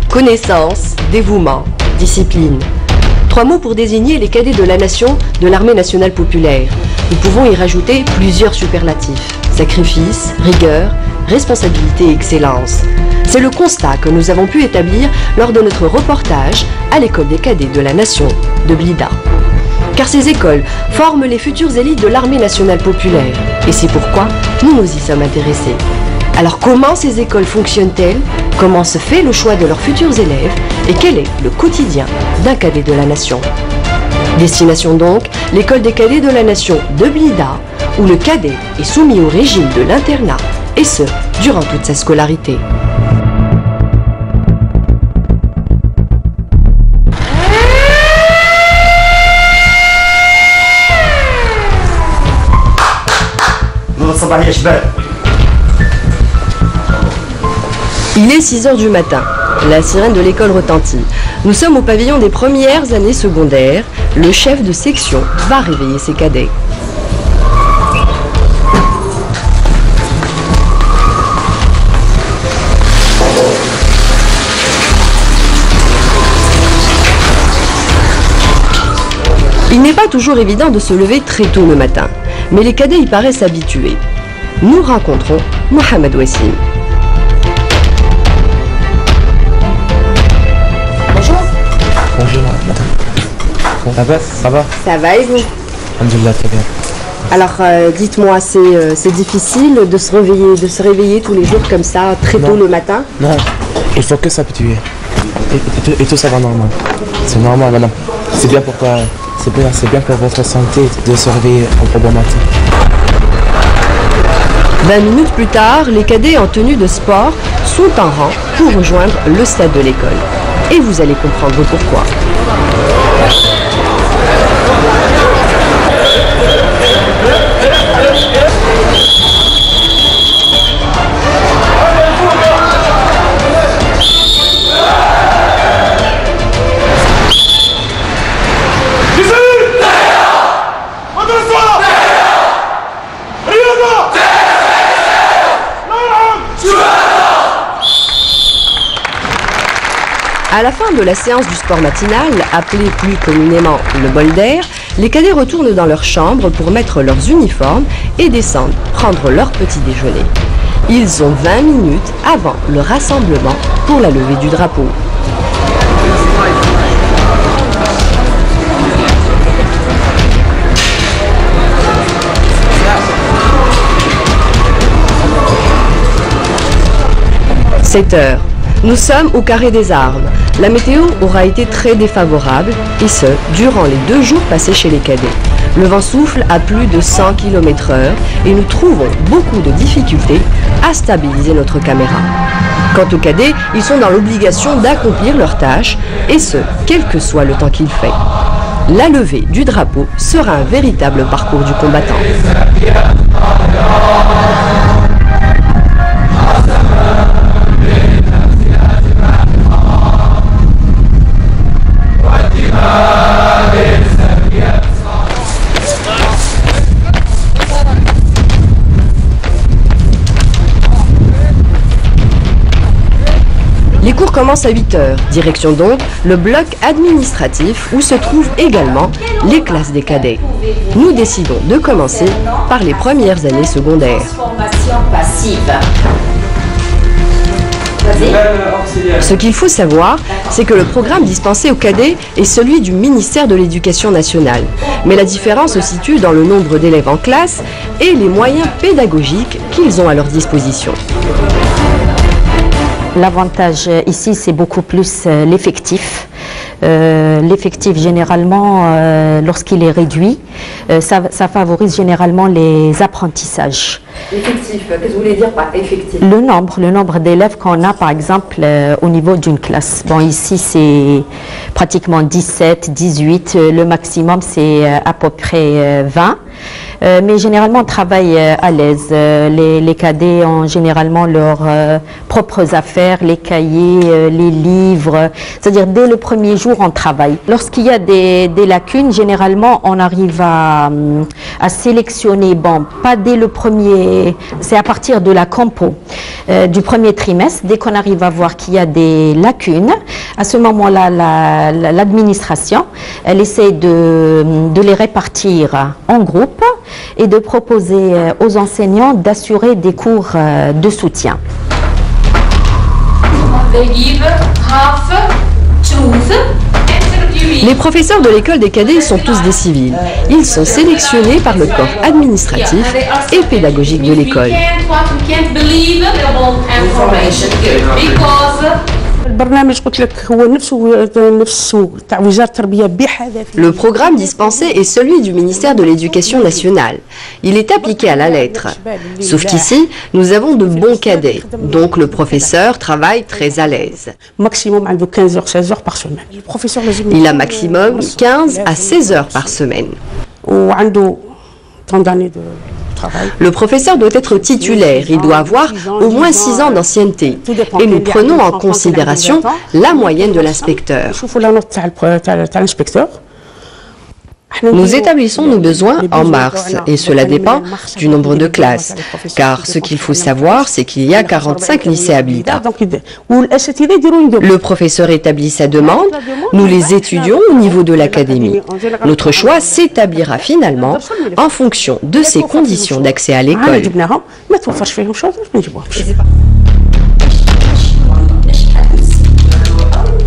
Connaissance, dévouement, discipline. 3 mots pour désigner les cadets de la nation de l'armée nationale populaire. Nous pouvons y rajouter plusieurs superlatifs. Sacrifice, rigueur, responsabilité et excellence. C'est le constat que nous avons pu établir lors de notre reportage à l'école des cadets de la nation de Blida. Car ces écoles forment les futures élites de l'armée nationale populaire. Et c'est pourquoi nous nous y sommes intéressés. Alors comment ces écoles fonctionnent-elles? Comment se fait le choix de leurs futurs élèves? Et quel est le quotidien d'un cadet de la nation? Destination donc, l'école des cadets de la nation de Blida, où le cadet est soumis au régime de l'internat, et ce, durant toute sa scolarité. Il est 6 h du matin. La sirène de l'école retentit. Nous sommes au pavillon des premières années secondaires. Le chef de section va réveiller ses cadets. Il n'est pas toujours évident de se lever très tôt le matin, mais les cadets y paraissent habitués. Nous rencontrons Mohamed Wassim. Bonjour. Bonjour madame. Ça va? Ça va? Ça va et vous? Alhamdulillah, très bien. Alors dites-moi, c'est difficile de se réveiller tous les jours comme ça, très tôt le matin? Non, il faut que s'habituer. Et tout ça va normal. C'est normal madame. C'est bien pour votre santé de se réveiller au bon matin. 20 minutes plus tard, les cadets en tenue de sport sont en rang pour rejoindre le stade de l'école. Et vous allez comprendre pourquoi. À la fin de la séance du sport matinal, appelée plus communément le bol d'air, les cadets retournent dans leur chambre pour mettre leurs uniformes et descendent prendre leur petit déjeuner. Ils ont 20 minutes avant le rassemblement pour la levée du drapeau. « 7 heures. Nous sommes au carré des armes. La météo aura été très défavorable, et ce, durant les 2 jours passés chez les cadets. Le vent souffle à plus de 100 km/h et nous trouvons beaucoup de difficultés à stabiliser notre caméra. Quant aux cadets, ils sont dans l'obligation d'accomplir leurs tâches, et ce, quel que soit le temps qu'il fait. La levée du drapeau sera un véritable parcours du combattant. Les cours commencent à 8 heures. Direction donc le bloc administratif où se trouvent également les classes des cadets. Nous décidons de commencer par les premières années secondaires. Ce qu'il faut savoir, c'est que le programme dispensé aux cadets est celui du ministère de l'Éducation nationale. Mais la différence se situe dans le nombre d'élèves en classe et les moyens pédagogiques qu'ils ont à leur disposition. L'avantage ici, c'est beaucoup plus l'effectif. L'effectif, généralement, lorsqu'il est réduit, ça favorise généralement les apprentissages. Effectif, qu'est-ce que vous voulez dire par effectif? Le nombre d'élèves qu'on a, par exemple, au niveau d'une classe. Bon, ici, c'est pratiquement 17, 18. Le maximum, c'est à peu près 20. Mais généralement, on travaille à l'aise. Les cadets ont généralement leurs propres affaires, les cahiers, les livres. C'est-à-dire, dès le premier jour, on travaille. Lorsqu'il y a des lacunes, généralement, on arrive à sélectionner. Bon, pas dès le premier, c'est à partir de la compo du premier trimestre. Dès qu'on arrive à voir qu'il y a des lacunes, à ce moment-là, l'administration, elle essaie de les répartir en groupes et de proposer aux enseignants d'assurer des cours de soutien. Les professeurs de l'école des cadets sont tous des civils. Ils sont sélectionnés par le corps administratif et pédagogique de l'école. Le programme dispensé est celui du ministère de l'Éducation nationale. Il est appliqué à la lettre. Sauf qu'ici, nous avons de bons cadets, donc le professeur travaille très à l'aise. Maximum 15 heures, 16 heures par semaine. Il a maximum 15 à 16 heures par semaine. Le professeur doit être titulaire, il doit avoir au moins 6 ans d'ancienneté. Et nous prenons en considération la moyenne de l'inspecteur. Nous établissons nos besoins en mars et cela dépend du nombre de classes. Car ce qu'il faut savoir, c'est qu'il y a 45 lycées habilitables. Le professeur établit sa demande, nous les étudions au niveau de l'académie. Notre choix s'établira finalement en fonction de ses conditions d'accès à l'école.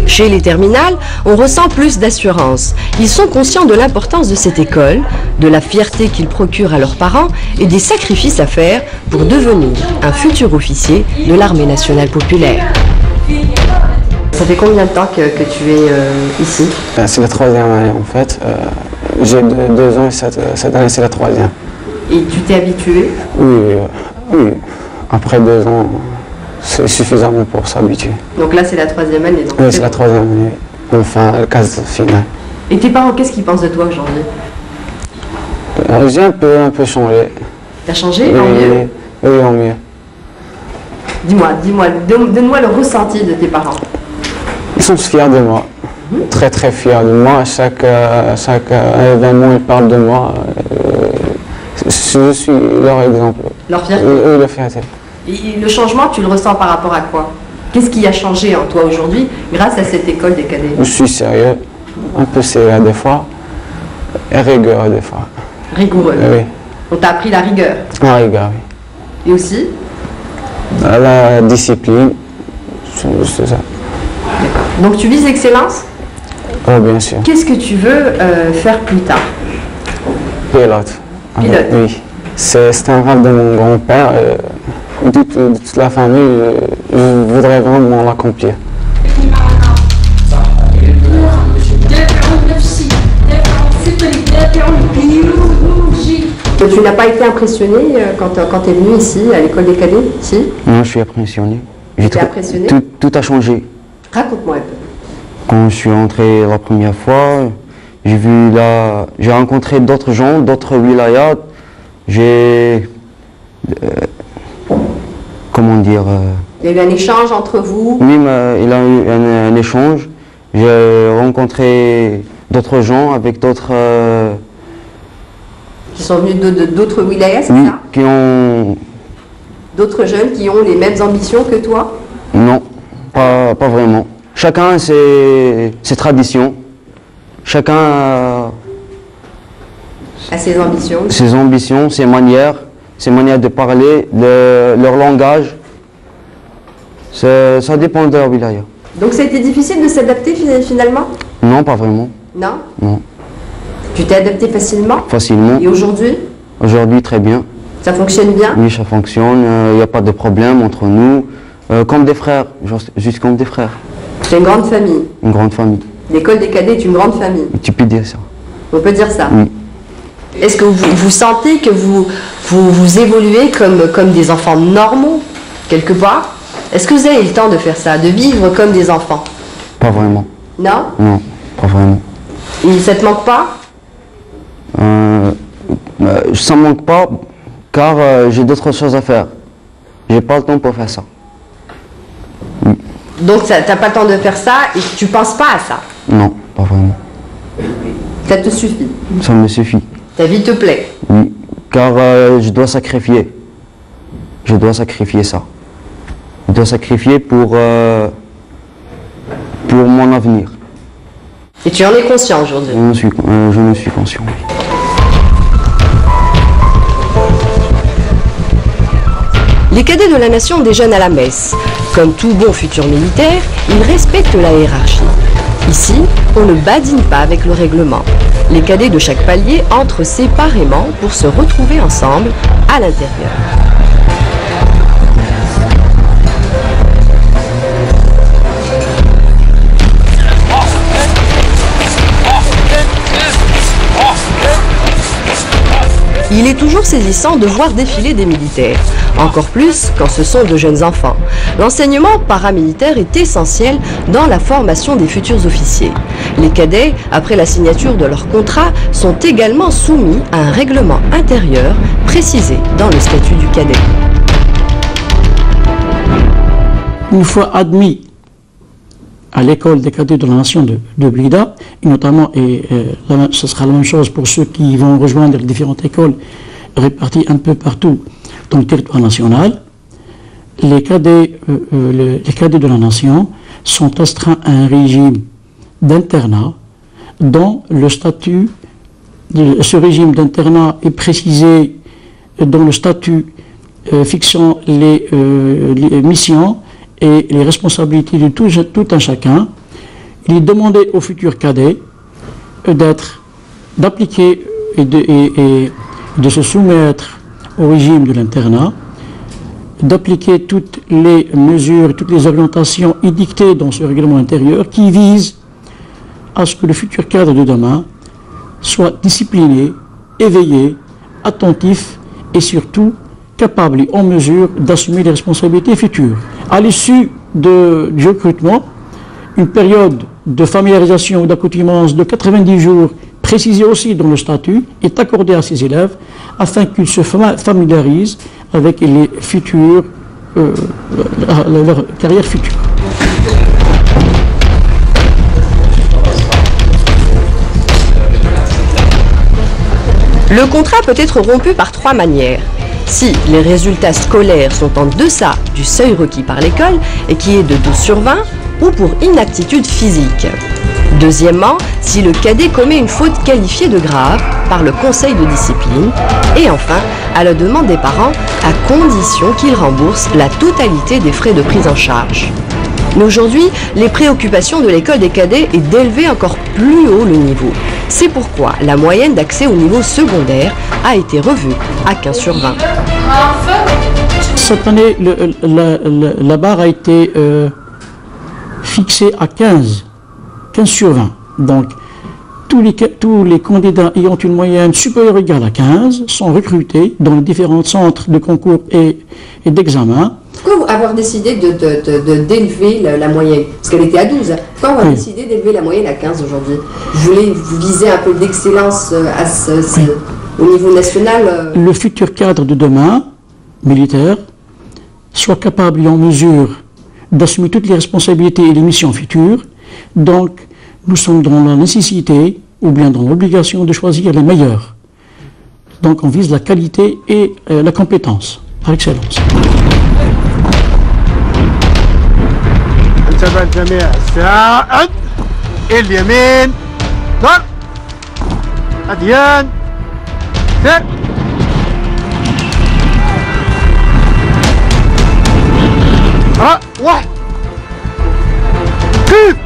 Chez les terminales, on ressent plus d'assurance. Ils sont conscients de l'importance de cette école, de la fierté qu'ils procurent à leurs parents et des sacrifices à faire pour devenir un futur officier de l'armée nationale populaire. Ça fait combien de temps que tu es ici? C'est la 3e année en fait. J'ai 2 ans et cette année c'est la 3e. Et tu t'es habitué? Oui. Après 2 ans, c'est suffisamment pour s'habituer. Donc là c'est la 3e année. Oui, c'est la 3e année. Enfin, le cas final. Et tes parents, qu'est-ce qu'ils pensent de toi aujourd'hui? J'ai un peu changé. T'as changé en mieux? Oui, en mieux. Dis-moi, donne-moi le ressenti de tes parents. Ils sont fiers de moi. Très très fiers de moi. Chaque événement, ils parlent de moi. Je suis leur exemple. Leur fierté? Oui, leur fierté. Et le changement, tu le ressens par rapport à quoi? Qu'est-ce qui a changé en toi aujourd'hui grâce à cette école des cadets? Je suis sérieux, un peu sérieux des fois, et rigoureux des fois. Rigoureux? Oui. On t'a appris la rigueur? La rigueur, oui. Et aussi? La discipline, c'est ça. D'accord. Donc tu vises l'excellence? Oh, bien sûr. Qu'est-ce que tu veux faire plus tard? Pilote. Pilote? Oui. C'est un rêve de mon grand-père. De toute la famille, je voudrais vraiment l'accomplir. Tu n'as pas été impressionné quand tu es venu ici, à l'école des cadets? Si? Non, je suis impressionné. Impressionné? Tout a changé. Raconte-moi un peu. Quand je suis entré la première fois, j'ai rencontré d'autres gens, d'autres wilayas. Comment dire? Il y a eu un échange entre vous? Oui, mais il a eu un échange. J'ai rencontré d'autres gens avec d'autres... Qui sont venus d'autres wilayas, c'est oui, ça? qui ont... D'autres jeunes qui ont les mêmes ambitions que toi? Non, pas vraiment. Chacun a ses traditions. Chacun À ses ambitions? ses ambitions, ses manières de parler, leur langage. Ça dépend de leur wilaya. Donc ça a été difficile de s'adapter finalement? Non, pas vraiment. Non? Non. Tu t'es adapté facilement? Facilement. Et aujourd'hui? Aujourd'hui, très bien. Ça fonctionne bien? Oui, ça fonctionne. Il n'y a pas de problème entre nous. Comme des frères, juste comme des frères. C'est une grande famille. Une grande famille. L'école des cadets est une grande famille. Tu peux dire ça. On peut dire ça? Oui. Est-ce que vous sentez que vous évoluez comme des enfants normaux, quelque part? Est-ce que vous avez le temps de faire ça, de vivre comme des enfants? Pas vraiment. Non? Non, pas vraiment. Et ça te manque pas? Ça ne manque pas car j'ai d'autres choses à faire. J'ai pas le temps pour faire ça. Donc tu n'as pas le temps de faire ça et tu penses pas à ça? Non, pas vraiment. Ça te suffit? Ça me suffit. Ta vie te plaît? Oui, car je dois sacrifier. Je dois sacrifier ça. Je dois sacrifier pour mon avenir. Et tu en es conscient aujourd'hui? Je me suis conscient, oui. Les cadets de la nation déjeunent à la messe. Comme tout bon futur militaire, ils respectent la hiérarchie. Ici, on ne badine pas avec le règlement. Les cadets de chaque palier entrent séparément pour se retrouver ensemble à l'intérieur. Il est toujours saisissant de voir défiler des militaires, encore plus quand ce sont de jeunes enfants. L'enseignement paramilitaire est essentiel dans la formation des futurs officiers. Les cadets, après la signature de leur contrat, sont également soumis à un règlement intérieur précisé dans le statut du cadet. Une fois admis à l'école des cadets de la nation de Blida, et notamment, ce sera la même chose pour ceux qui vont rejoindre les différentes écoles réparties un peu partout dans le territoire national, les cadets de la nation sont astreints à un régime d'internat dont le statut, ce régime d'internat est précisé dans le statut fixant les missions et les responsabilités de tout un chacun. Il est demandé aux futurs cadets d'appliquer et de se soumettre au régime de l'internat, d'appliquer toutes les mesures, toutes les orientations édictées dans ce règlement intérieur qui visent à ce que le futur cadre de demain soit discipliné, éveillé, attentif et surtout capable et en mesure d'assumer les responsabilités futures. À l'issue du recrutement, une période de familiarisation ou d'accoutumance de 90 jours, précisée aussi dans le statut, est accordée à ces élèves afin qu'ils se familiarisent avec les futurs, leur carrière future. Le contrat peut être rompu par 3 manières. Si les résultats scolaires sont en deçà du seuil requis par l'école et qui est de 12 sur 20 ou pour inaptitude physique. Deuxièmement, si le cadet commet une faute qualifiée de grave par le conseil de discipline. Et enfin, à la demande des parents, à condition qu'ils remboursent la totalité des frais de prise en charge. Mais aujourd'hui, les préoccupations de l'école des cadets est d'élever encore plus haut le niveau. C'est pourquoi la moyenne d'accès au niveau secondaire a été revue à 15 sur 20. Cette année, la barre a été fixée à 15 sur 20. Donc, tous les candidats ayant une moyenne supérieure ou égale à 15 sont recrutés dans les différents centres de concours et d'examen. Pourquoi avoir décidé d'élever la moyenne? Parce qu'elle était à 12. Pourquoi avoir décidé d'élever la moyenne à 15 aujourd'hui? Vous visez un peu d'excellence au niveau national. Le futur cadre de demain, militaire, soit capable et en mesure d'assumer toutes les responsabilités et les missions futures. Donc, nous sommes dans la nécessité ou bien dans l'obligation de choisir les meilleurs. Donc, on vise la qualité et la compétence par excellence. انتبه الجميع استعد اليمين ضرب أديان سر واحد كيف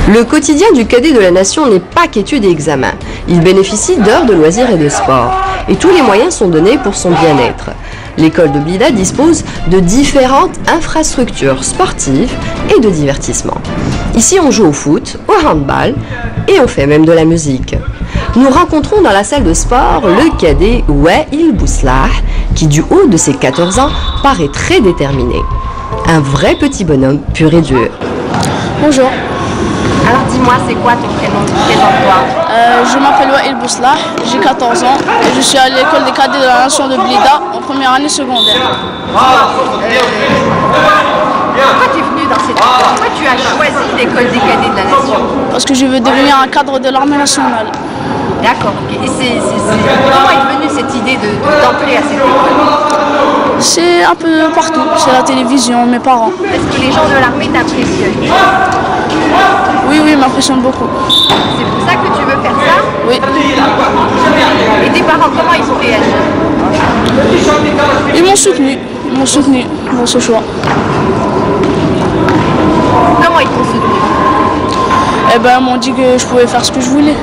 Le quotidien du cadet de la nation n'est pas qu'études et examens. Il bénéficie d'heures de loisirs et de sport. Et tous les moyens sont donnés pour son bien-être. L'école de Blida dispose de différentes infrastructures sportives et de divertissement. Ici, on joue au foot, au handball et on fait même de la musique. Nous rencontrons dans la salle de sport le cadet Wael Bouslah, qui du haut de ses 14 ans paraît très déterminé. Un vrai petit bonhomme pur et dur. Bonjour. Alors dis-moi, c'est quoi ton prénom? Présente-toi. Je m'appelle Wael Bouslah, j'ai 14 ans et je suis à l'école des cadets de la nation de Blida en première année secondaire. Pourquoi tu es venu dans cette école? Pourquoi tu as choisi l'école des cadets de la nation? Parce que je veux devenir un cadre de l'armée nationale. D'accord, ok. Et comment est venue cette idée d'entrer à cette école? C'est un peu partout, c'est la télévision, mes parents. Est-ce que les gens de l'armée t'impressionnent? Oui, ils m'impressionnent beaucoup. C'est pour ça que tu veux faire ça? Oui. Et tes parents, comment ils ont réagi? Ils m'ont soutenu dans ce choix. Comment ils t'ont soutenu? Eh ben, ils m'ont dit que je pouvais faire ce que je voulais.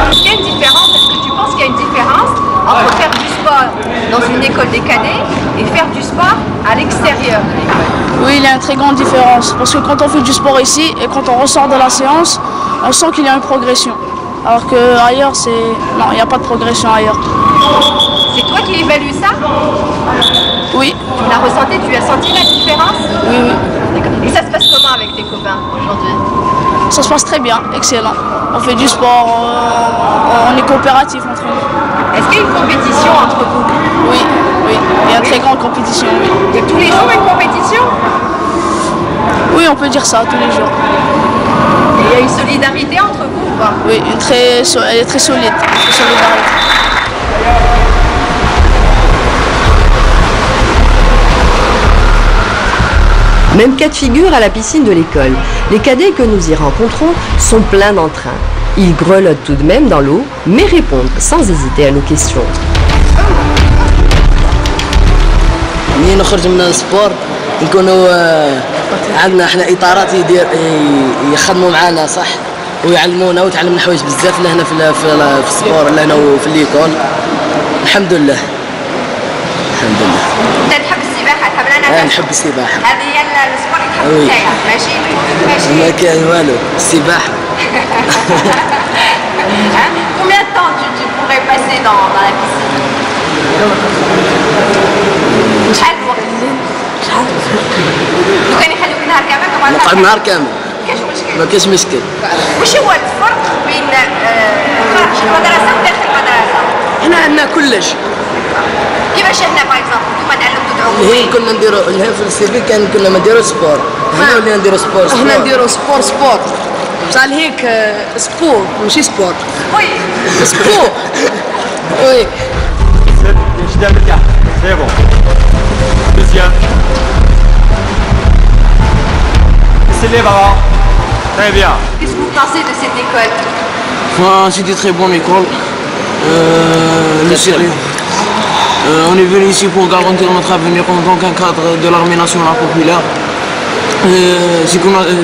Est-ce qu'il y a une différence? Est-ce que tu penses qu'il y a une différence entre faire du sport dans une école des cadets et faire du sport à l'extérieur de l'école? Oui, il y a une très grande différence. Parce que quand on fait du sport ici et quand on ressort de la séance, on sent qu'il y a une progression. Alors qu'ailleurs, non, il n'y a pas de progression ailleurs. C'est toi qui évalues ça? Oui. Tu l'as ressenti? Tu as senti la différence? Oui. D'accord. Et ça se passe comment avec tes copains aujourd'hui? Ça se passe très bien, excellent. On fait du sport, on est coopératif entre nous. Est-ce qu'il y a une compétition entre vous? Oui, il y a une très grande compétition, oui. Il y a tous les jours une compétition? Oui, on peut dire ça, tous les jours. Et il y a une solidarité entre vous ou pas? Oui, elle est très solide, très solidarité. Même cas de figure à la piscine de l'école. Les cadets que nous y rencontrons sont pleins d'entrain. Ils grelottent tout de même dans l'eau, mais répondent sans hésiter à nos questions. منين نخرج من السبور نكونوا عندنا احنا اطارات يخدموا معنا صح ويعلمونا وتعلمنا حوايج بزاف لهنا في السبور لهنا وفي ليكول الحمد لله. انت تحب السباحه؟ تحب النتاج؟ نحب السباحه. هذه هي السبور اللي تحب تاعها ماشي؟ ما كان والو السباحه. Combien de temps tu pourrais passer dans la piscine? شحال الوقت؟ لو كان يخلوك نهار كامل نقعد نهار كامل كاش مشكل؟ ما كاش مشكل. وش هو الفرق بين خارج المدرسه وداخل المدرسه؟ هنا عندنا كلش. كيفاش هنا باغ اكزومبل نتوما تعلمتوا تعوموا؟ هي كنا نديروا هنا في السيفي كنا ما نديروا سبور. هنا ولينا نديروا سبور. هنا نديروا سبور بصح هيك سبور ماشي سبور. وي سبور. وي. C'est bon. Deuxième. C'est les bras. Très bien. Qu'est-ce que vous pensez de cette école? C'est une très bonne école. Le sérieux. On est venu ici pour garantir notre avenir en tant qu'un cadre de l'armée nationale populaire.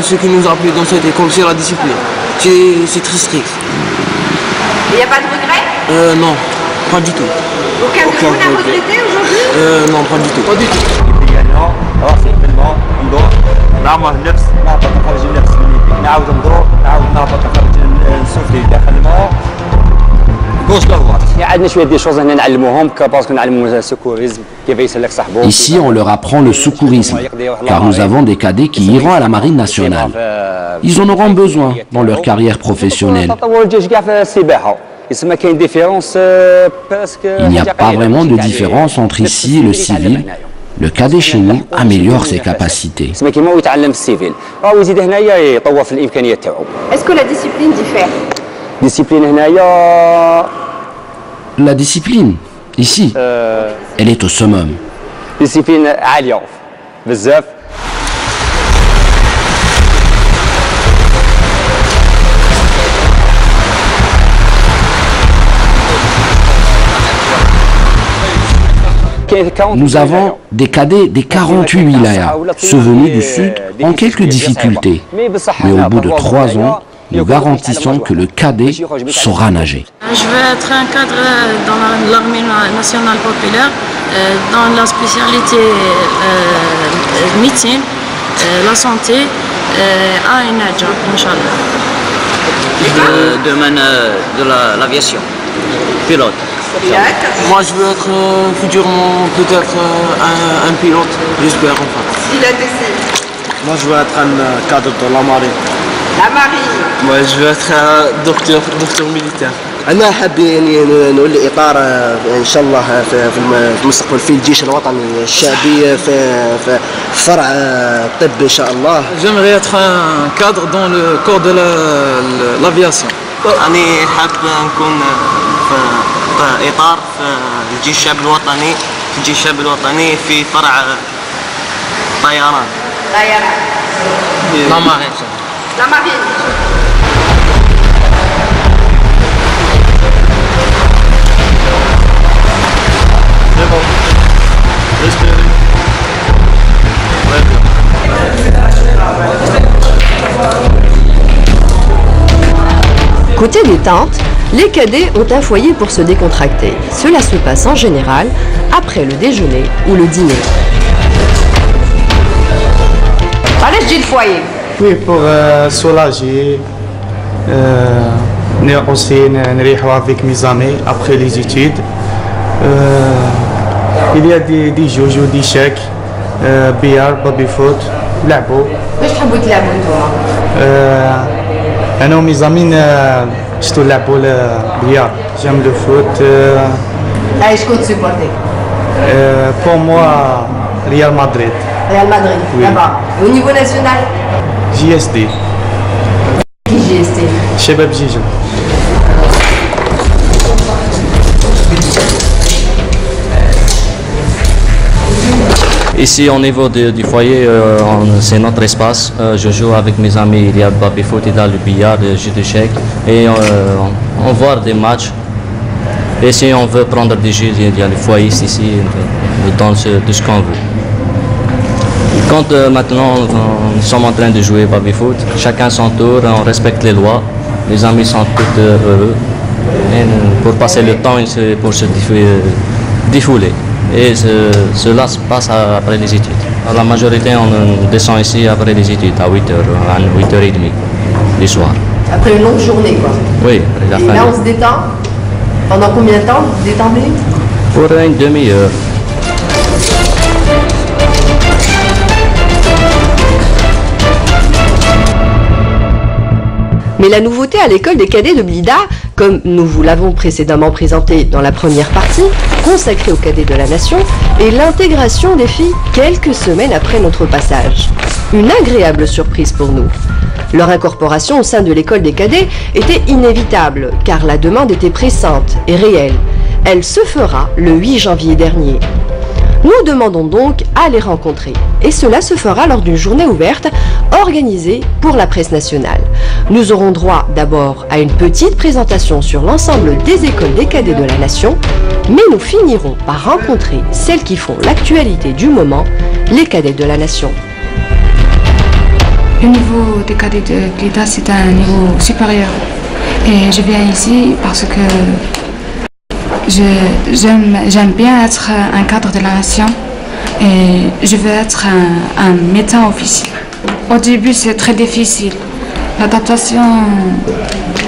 Ce qui nous a plu dans cette école, c'est la discipline. C'est très strict. Il n'y a pas de regret? Non, pas du tout. Aucun de vous n'a regretté aujourd'hui? Non, pas du tout. Pas du tout. راسي بالماء ندور نعمر النفس نهبط نخرج النفس من نعاود ندور نعاود نهبط نخرج نسفلي داخل الماء جوش لغوات. عندنا شويه دي شوز هنا نعلموهم باسكو نعلموا السكوريزم كيف يسلك صاحبه. Ici, on leur apprend le secourisme, car nous avons des cadets qui iront à la marine nationale. Ils en auront besoin dans leur carrière professionnelle. تطور الجيش كاع في السباحه يسمى كاين ديفيرونس باسكو. Il n'y a pas vraiment de différence entre ici et le civil. Le cadet chez nous améliore ses capacités. يسمى كيما هو يتعلم في السيفيل راه يزيد هنايا يطور في الامكانيات تاعو. Est-ce que la discipline diffère? ديسيبلين هنايا. La discipline, ici, elle est au summum. ديسيبلين عاليه بزاف. Nous avons des cadets des 48 wilayas, ceux venus du sud ont quelques difficultés. Mais au bout de 3 ans, nous garantissons que le cadet saura nager. Je veux être un cadre dans l'armée nationale populaire, dans la spécialité médecine, la santé, à une Inch'Allah. domaine de l'aviation, pilote. Moi, je veux être futurement peut-être un pilote, j'espère enfin. Moi, je veux être un cadre de la marine. La marine. Moi, je veux être un docteur militaire. أنا حاب يعني نولي إطار إن شاء الله في المستقبل في الجيش الوطني الشعبي في فرع الطب إن شاء الله. J'aimerais être un cadre dans le corps de l'aviation. أنا حاب نكون في إطار في الجيش الشعبي الوطني في فرع طيران. La marine. La marine. Côté détente, les cadets ont un foyer pour se décontracter. Cela se passe en général après le déjeuner ou le dîner. علاش تجي الفوايي؟ Oui, pour soulager, aussi نريحوا avec mes amis après les études. Il y a des jeux, des chèques, billard, baby-foot, لعبوا. واش تحبوا تلعبوا نتوما؟ أنا ومي زامين شتو نلعبوا البليار. J'aime le foot. اي شكون تسيبورتي؟ Pour moi, Real Madrid. Real Madrid, Oui. là-bas. Au niveau national? JSD. Qui JST? شباب جيجو. Ici, au niveau du foyer, c'est notre espace. Je joue avec mes amis. Il y a le baby-foot, il y a le billard, le jeu d'échecs. Et on voit des matchs. Et si on veut prendre des jeux, il y a le foyer ici, dans tout ce qu'on veut. Quand maintenant nous sommes en train de jouer baby-foot, chacun son tour, on respecte les lois. Les amis sont tous heureux. Et pour passer le temps, pour se défouler. Et cela se passe après les études. La majorité, on descend ici après les études, à 8h, à 8h30 du soir. Après une longue journée, quoi. Oui, après la Et fin. là, on se détend. Pendant combien de temps vous vous détendez? Pour une demi-heure. Mais la nouveauté à l'école des cadets de Blida, comme nous vous l'avons précédemment présenté dans la première partie, consacrée aux cadets de la nation, est l'intégration des filles quelques semaines après notre passage. Une agréable surprise pour nous. Leur incorporation au sein de l'école des cadets était inévitable, car la demande était pressante et réelle. Elle se fera le 8 janvier dernier. Nous demandons donc à les rencontrer, et cela se fera lors d'une journée ouverte organisée pour la presse nationale. Nous aurons droit d'abord à une petite présentation sur l'ensemble des écoles des cadets de la nation, mais nous finirons par rencontrer celles qui font l'actualité du moment, les cadets de la nation. Le niveau des cadets de Blida, c'est un niveau supérieur. Et je viens ici parce que j'aime bien être un cadre de la nation et je veux être un médecin officier. Au début, c'est très difficile. L'adaptation,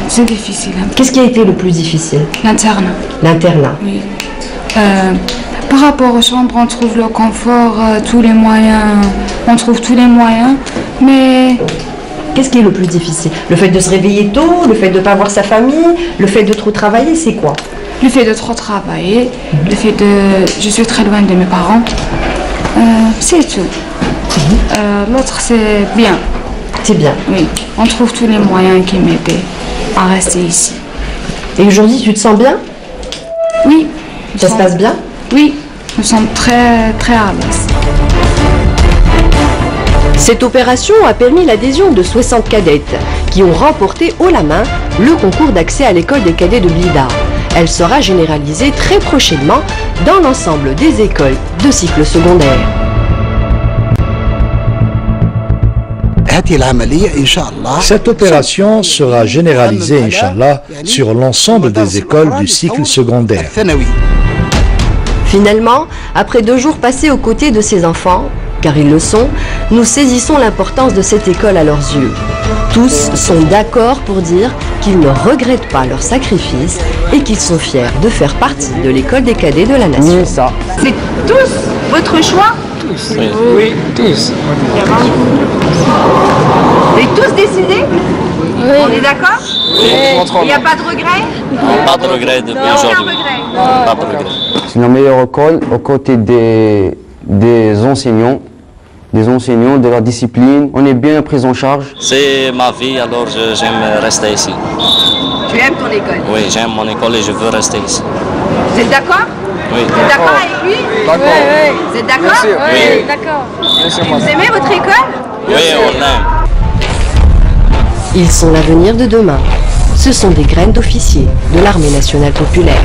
c'est difficile. Qu'est-ce qui a été le plus difficile? L'internat. L'internat. Oui. Par rapport aux chambres, on trouve le confort, tous les moyens, on trouve tous les moyens, mais... Qu'est-ce qui est le plus difficile? Le fait de se réveiller tôt, le fait de ne pas voir sa famille, le fait de trop travailler, c'est quoi? Le fait de trop travailler, le fait de... Je suis très loin de mes parents, c'est tout. L'autre, c'est bien. C'est bien? Oui. On trouve tous les moyens qui m'aidaient à rester ici. Et aujourd'hui, tu te sens bien? Oui. Ça se passe bien? Oui. Nous sommes très, très à l'aise. Cette opération a permis l'adhésion de 60 cadettes qui ont remporté haut la main le concours d'accès à l'école des cadets de Blida. Elle sera généralisée très prochainement dans l'ensemble des écoles de cycle secondaire. Cette opération sera généralisée, Inch'Allah, sur l'ensemble des écoles du cycle secondaire. Finalement, après 2 jours passés aux côtés de ces enfants, car ils le sont, nous saisissons l'importance de cette école à leurs yeux. Tous sont d'accord pour dire qu'ils ne regrettent pas leur sacrifice et qu'ils sont fiers de faire partie de l'école des cadets de la nation. Oui, ça. C'est tous votre choix? Tous. Oui, tous. Vous avez tous décidé? Oui. On est d'accord? Il n'y a pas de regret? Pas de regret depuis aujourd'hui. Pas de regret. C'est la meilleure école aux côtés des enseignants, de la discipline. On est bien pris en charge. C'est ma vie, alors j'aime rester ici. Tu aimes ton école? Oui, j'aime mon école et je veux rester ici. Vous êtes d'accord? Oui. Vous êtes d'accord avec lui? D'accord. Vous êtes d'accord? Oui. D'accord. Vous aimez votre école? Oui, on l'aime. Ils sont l'avenir de demain. Ce sont des graines d'officiers de l'armée nationale populaire.